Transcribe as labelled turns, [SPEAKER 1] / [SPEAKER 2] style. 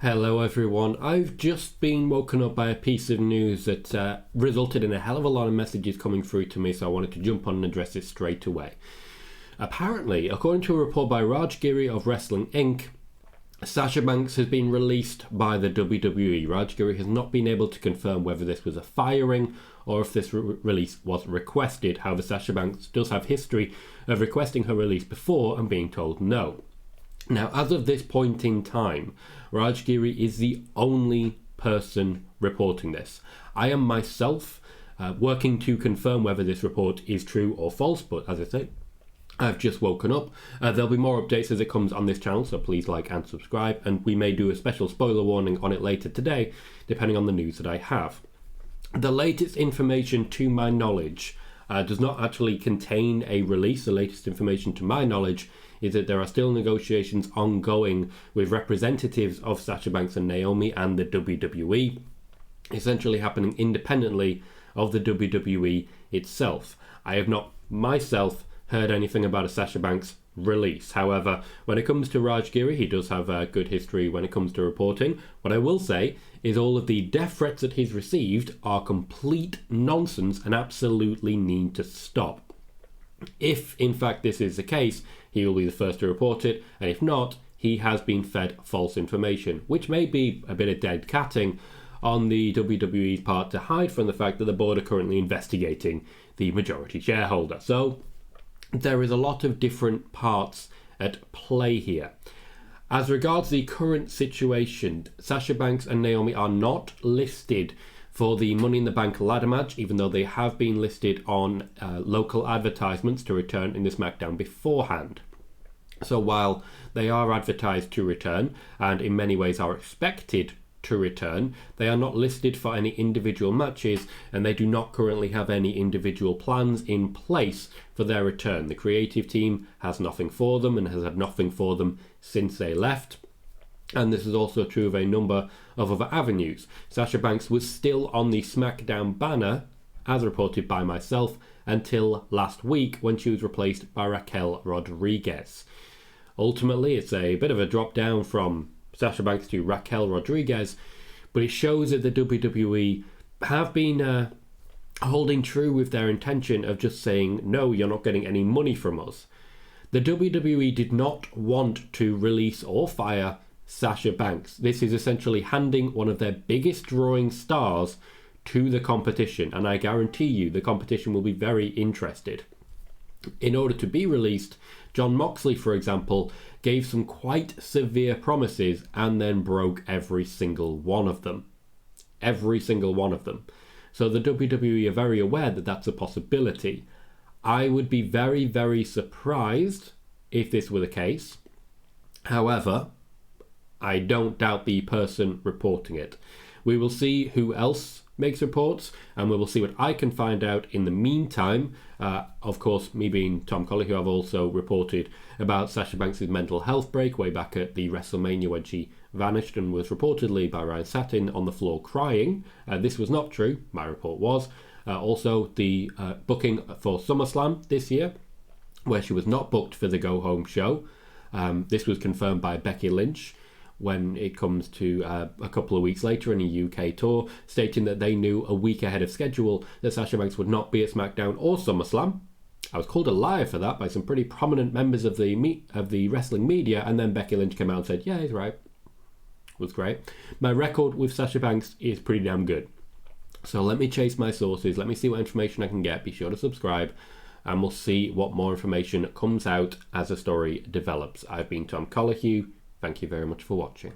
[SPEAKER 1] Hello everyone, I've just been woken up by a piece of news that resulted in a hell of a lot of messages coming through to me, so I wanted to jump on and address it straight away. Apparently, according to a report by Raj Giri of WrestlingInc, Sasha Banks has been released by the WWE. Raj Giri has not been able to confirm whether this was a firing or if this release was requested. However, Sasha Banks does have history of requesting her release before and being told no. Now, as of this point in time, Raj Giri is the only person reporting this. I am myself working to confirm whether this report is true or false, but as I say, I've just woken up. There'll be more updates as it comes on this channel, so please like and subscribe, and we may do a special spoiler warning on it later today, depending on the news that I have. The latest information to my knowledge does not actually contain a release. The latest information to my knowledge is that there are still negotiations ongoing with representatives of Sasha Banks and Naomi and the WWE, essentially happening independently of the WWE itself. I have not myself heard anything about a Sasha Banks release. However, when it comes to Raj Giri, he does have a good history when it comes to reporting. What I will say is all of the death threats that he's received are complete nonsense and absolutely need to stop. If, in fact, this is the case, he will be the first to report it, and if not, he has been fed false information, which may be a bit of dead catting on the WWE's part to hide from the fact that the board are currently investigating the majority shareholder. So there is a lot of different parts at play here. As regards the current situation, Sasha Banks and Naomi are not listed for the Money in the Bank ladder match, even though they have been listed on local advertisements to return in the SmackDown beforehand. So while they are advertised to return, and in many ways are expected to return, they are not listed for any individual matches, and they do not currently have any individual plans in place for their return. The creative team has nothing for them and has had nothing for them since they left. And this is also true of a number of other avenues. Sasha Banks was still on the SmackDown banner, as reported by myself, until last week when she was replaced by Raquel Rodriguez. Ultimately, it's a bit of a drop down from Sasha Banks to Raquel Rodriguez, but it shows that the WWE have been holding true with their intention of just saying, no, you're not getting any money from us. The WWE did not want to release or fire Sasha Banks. This is essentially handing one of their biggest drawing stars to the competition, and I guarantee you the competition will be very interested. In order to be released, Jon Moxley, for example, gave some quite severe promises and then broke every single one of them. Every single one of them. So the WWE are very aware that that's a possibility. I would be very, very surprised if this were the case. However, I don't doubt the person reporting it. We will see who else makes reports, and we will see what I can find out in the meantime. Of course, me being Tom Colley, who I've also reported about Sasha Banks' mental health break way back at the WrestleMania when she vanished and was reportedly by Ryan Satin on the floor crying. This was not true. My report was. Also, the booking for SummerSlam this year, where she was not booked for the Go Home show. This was confirmed by Becky Lynch when it comes to a couple of weeks later in a UK tour, stating that they knew a week ahead of schedule that Sasha Banks would not be at SmackDown or SummerSlam. I was called a liar for that by some pretty prominent members of the wrestling media, and then Becky Lynch came out and said, yeah, he's right. It was great. My record with Sasha Banks is pretty damn good. So let me chase my sources, let me see what information I can get, be sure to subscribe, and we'll see what more information comes out as the story develops. I've been Tom Colley. Thank you very much for watching.